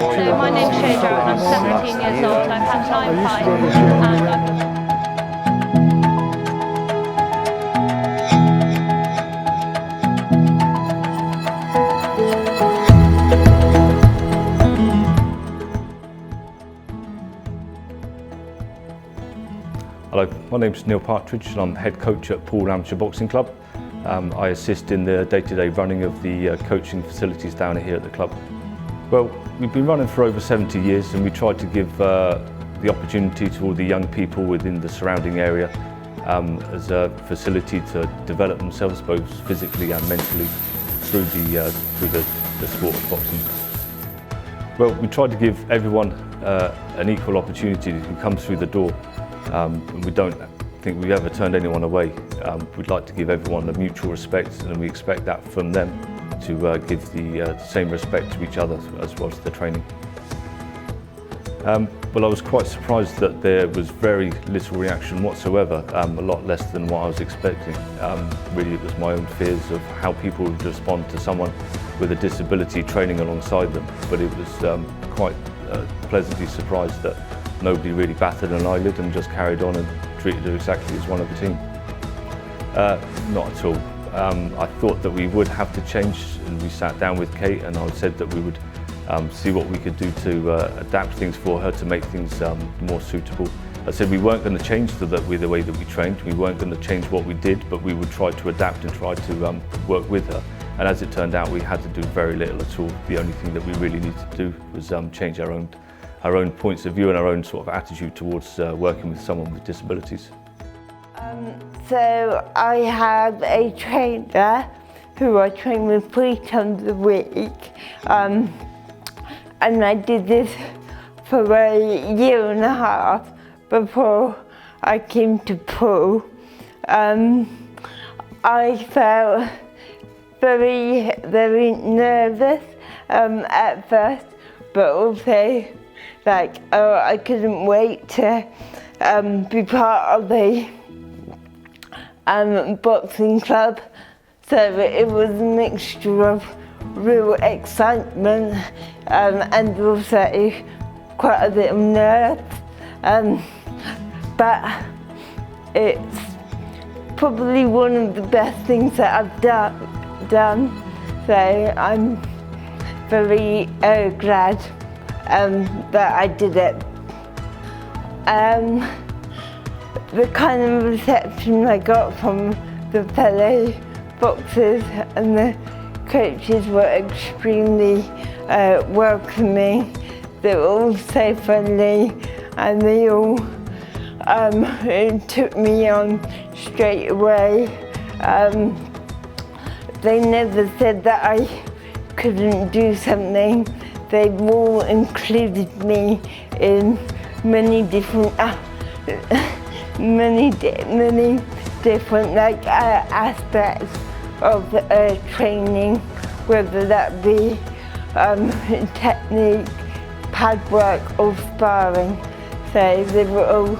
So my name's Shaja and I'm 17 years old. I've had 9 fights and I've... Hello, my name's Neil Partridge and I'm head coach at Poole Amateur Boxing Club. I assist in the day-to-day running of the coaching facilities down here at the club. Well, we've been running for over 70 years and we try to give the opportunity to all the young people within the surrounding area as a facility to develop themselves both physically and mentally through the sport of boxing. Well, we try to give everyone an equal opportunity who comes through the door. And we don't think we've ever turned anyone away. We'd like to give everyone a mutual respect and we expect that from them to give the same respect to each other as well as the training. Well, I was quite surprised that there was very little reaction whatsoever, a lot less than what I was expecting. Really it was my own fears of how people would respond to someone with a disability training alongside them, but it was quite pleasantly surprised that nobody really batted an eyelid and just carried on and treated her exactly as one of the team. Not at all. I thought that we would have to change, and we sat down with Kate and I said that we would see what we could do to adapt things for her to make things more suitable. I said we weren't going to change the way that we trained, we weren't going to change what we did, but we would try to adapt and try to work with her. And as it turned out, we had to do very little at all. The only thing that we really needed to do was change our own points of view and our own sort of attitude towards working with someone with disabilities. So I have a trainer who I train with 3 times a week, and I did this for a year and a half before I came to Poole. I felt very nervous at first, but also I couldn't wait to be part of the boxing club. So it was a mixture of real excitement and also quite a bit of nerves. But it's probably one of the best things that I've done. So I'm very glad that I did it. The kind of reception I got from the fellow boxers and the coaches were extremely welcoming. They were all so friendly and they all took me on straight away. They never said that I couldn't do something. They've all included me in many different aspects of training, whether that be technique, pad work or sparring. So they were all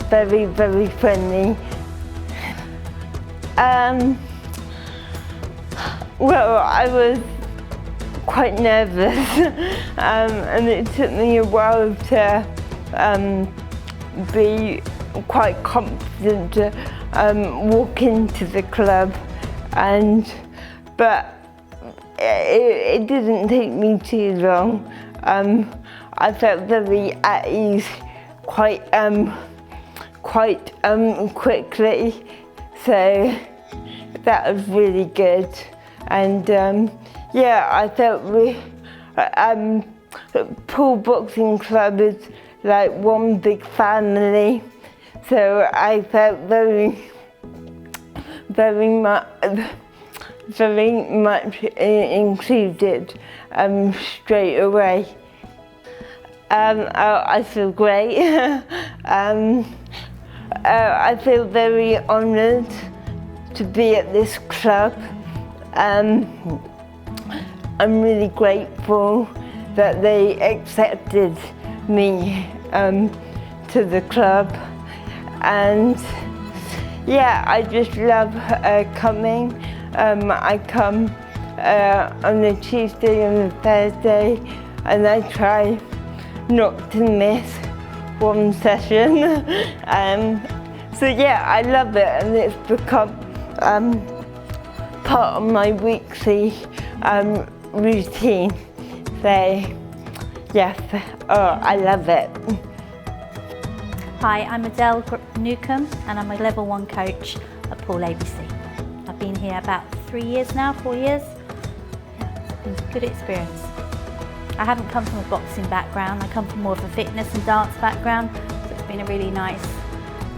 very, very friendly. Well, I was quite nervous and it took me a while to be quite confident to walk into the club, but it didn't take me too long. I felt very at ease quite quickly, so that was really good. And yeah, I felt Poole Boxing Club is like one big family, so I felt very much included straight away. I feel great. I feel very honoured to be at this club. I'm really grateful that they accepted me to the club, and yeah, I just love coming. I come on a Tuesday and a Thursday and I try not to miss one session. So yeah, I love it, and it's become part of my weekly routine. So yes, I love it. Hi, I'm Adele Newcomb and I'm a level 1 coach at Poole ABC. I've been here about 3 years now, 4 years. Yeah, it's been a good experience. I haven't come from a boxing background, I come from more of a fitness and dance background, so it's been a really nice,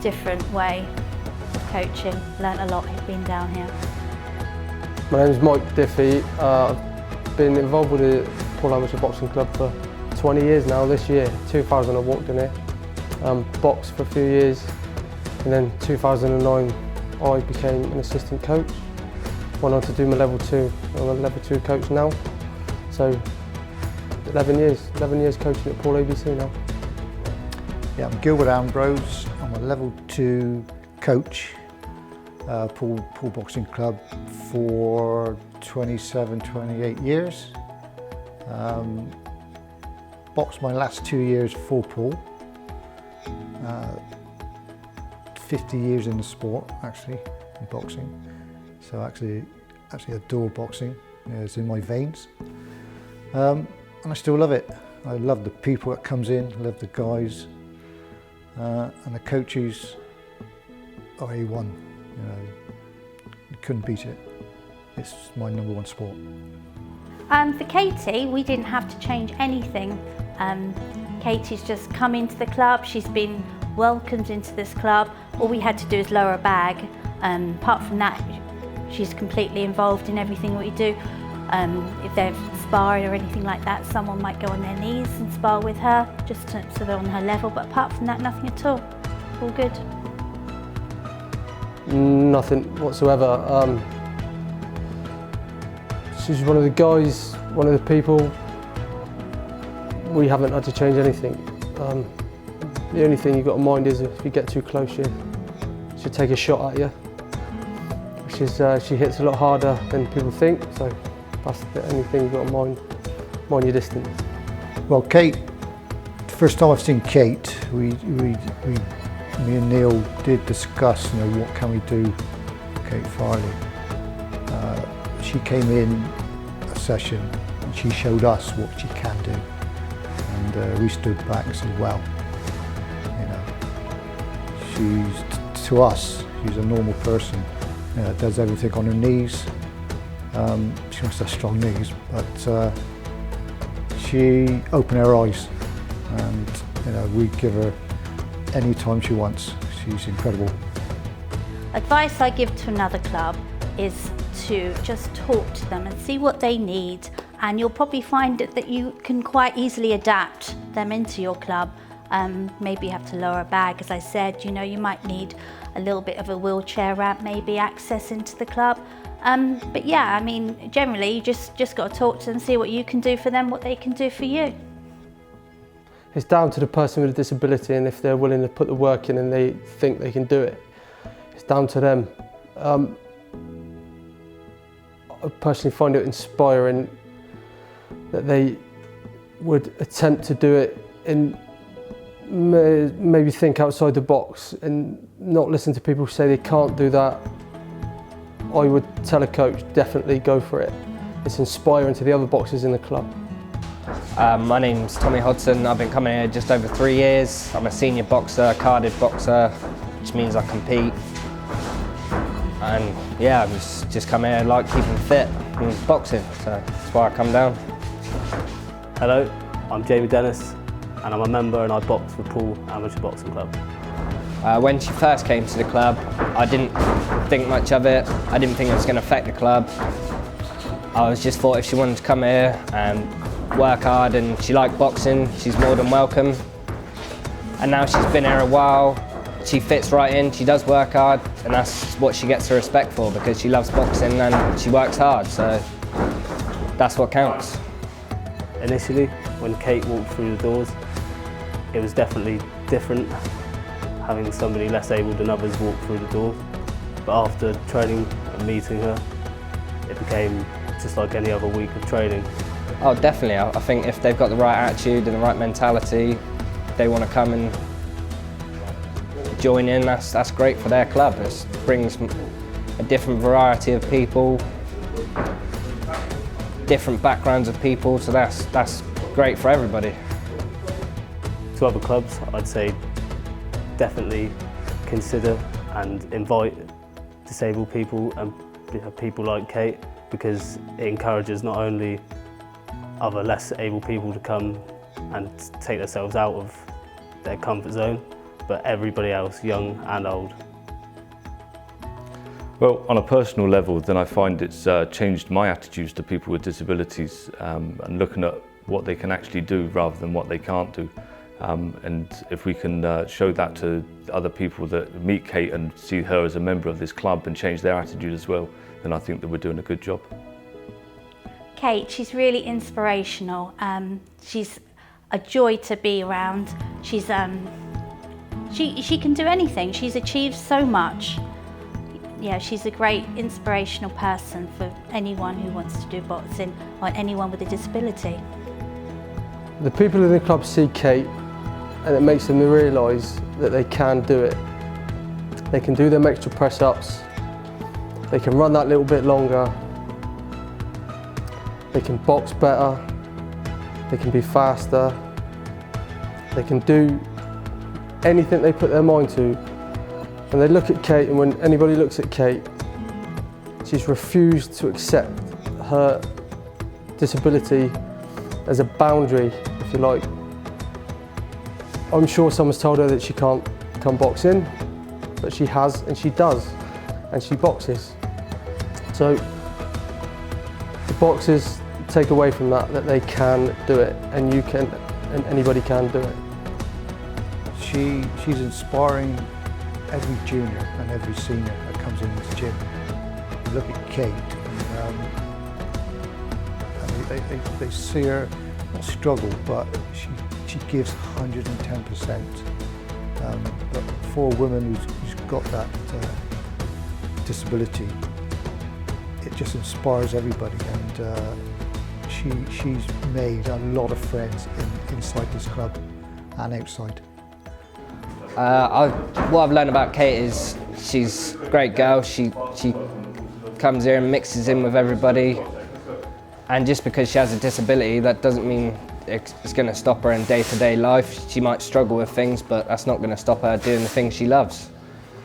different way of coaching. Learnt a lot being down here. My name is Mike Diffie. I've been involved with the Poole Amateur Boxing Club for 20 years now. This year, 2000 I walked in here. Boxed for a few years, and then 2009 I became an assistant coach. Went on to do my level 2. I'm a level 2 coach now. So 11 years coaching at Poole ABC now. Yeah, I'm Gilbert Ambrose. I'm a level 2 coach, Poole Boxing Club for 27, 28 years. Boxed my last 2 years for Poole. 50 years in the sport, actually, in boxing. So actually adore boxing. It's in my veins. And I still love it. I love the people that comes in, I love the guys. And the coaches are A1. You couldn't beat it. It's my number 1 sport. For Katie, we didn't have to change anything. Katie's just come into the club, she's been welcomed into this club. All we had to do is lower a bag. Apart from that, she's completely involved in everything we do. If they're sparring or anything like that, someone might go on their knees and spar with her, just so they're on her level, but apart from that, nothing at all. All good. Nothing whatsoever. She's one of the guys, one of the people. We haven't had to change anything. The only thing you've got to mind is if you get too close, she'll take a shot at you. She hits a lot harder than people think, so that's the only thing you've got to mind your distance. Well, Kate, the first time I've seen Kate, me and Neil did discuss, what can we do with Katie Farley. She came in a session and she showed us what she can do, and we stood back and said, well, to us, she's a normal person, does everything on her knees. She must have strong knees, but she opened her eyes, and we give her any time she wants. She's incredible. Advice I give to another club is to just talk to them and see what they need, and you'll probably find that you can quite easily adapt them into your club. Maybe you have to lower a bag, as I said, you might need a little bit of a wheelchair ramp, maybe access into the club. But yeah, generally you just got to talk to them, see what you can do for them, what they can do for you. It's down to the person with a disability, and if they're willing to put the work in and they think they can do it, it's down to them. I personally find it inspiring that they would attempt to do it and maybe think outside the box and not listen to people who say they can't do that. I would tell a coach, definitely go for it. It's inspiring to the other boxers in the club. My name's Tommy Hodson. I've been coming here just over 3 years. I'm a senior boxer, carded boxer, which means I compete. And yeah, I'm just come here, I like keeping fit and boxing, so that's why I come down. Hello, I'm Jamie Dennis, and I'm a member and I box for Poole Amateur Boxing Club. When she first came to the club, I didn't think much of it. I didn't think it was going to affect the club. I was just thought if she wanted to come here and work hard and she liked boxing, she's more than welcome. And now she's been here a while, she fits right in, she does work hard, and that's what she gets her respect for, because she loves boxing and she works hard, so that's what counts. Initially, when Kate walked through the doors, it was definitely different, having somebody less able than others walk through the doors. But after training and meeting her, it became just like any other week of training. Oh, definitely. I think if they've got the right attitude and the right mentality, they want to come and join in, that's great for their club. It brings a different variety of people, different backgrounds of people, so that's great for everybody. To other clubs, I'd say definitely consider and invite disabled people and people like Kate, because it encourages not only other less able people to come and take themselves out of their comfort zone, but everybody else, young and old. Well, on a personal level, then I find it's changed my attitudes to people with disabilities and looking at what they can actually do rather than what they can't do. And if we can show that to other people that meet Kate and see her as a member of this club and change their attitude as well, then I think that we're doing a good job. Kate, she's really inspirational. She's a joy to be around. She's she can do anything. She's achieved so much. Yeah, she's a great inspirational person for anyone who wants to do boxing or anyone with a disability. The people in the club see Kate and it makes them realise that they can do it. They can do them extra press-ups, they can run that little bit longer, they can box better, they can be faster, they can do anything they put their mind to. And they look at Kate, and when anybody looks at Kate, she's refused to accept her disability as a boundary, if you like. I'm sure someone's told her that she can't come boxing, but she has, and she does, and she boxes. So the boxers take away from that they can do it, and you can, and anybody can do it. She's inspiring every junior and every senior that comes in this gym. You look at Kate, and they see her not struggle, but she gives 110%. But for a woman who's got that disability, it just inspires everybody, and she's made a lot of friends inside this club and outside. What I've learned about Kate is she's a great girl. She comes here and mixes in with everybody, and just because she has a disability, that doesn't mean it's going to stop her in day-to-day life. She might struggle with things, but that's not going to stop her doing the things she loves,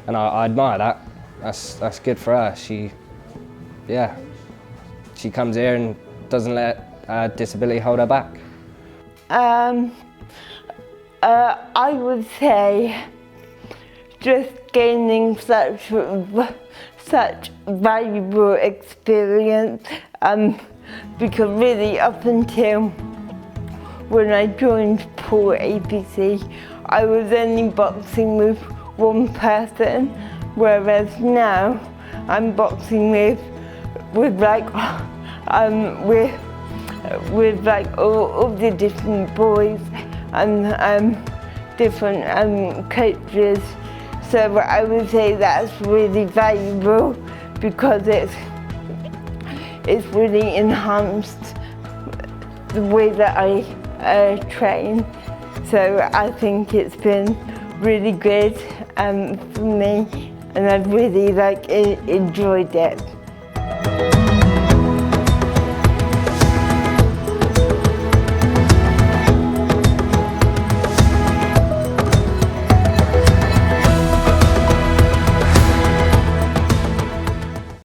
and I admire that. That's good for her. She comes here and doesn't let her disability hold her back. I would say just gaining such valuable experience, because really up until when I joined Poole APC, I was only boxing with one person, whereas now I'm boxing with all the different boys and different coaches. So I would say that's really valuable, because it's really enhanced the way that I train. So I think it's been really good for me, and I've really enjoyed it.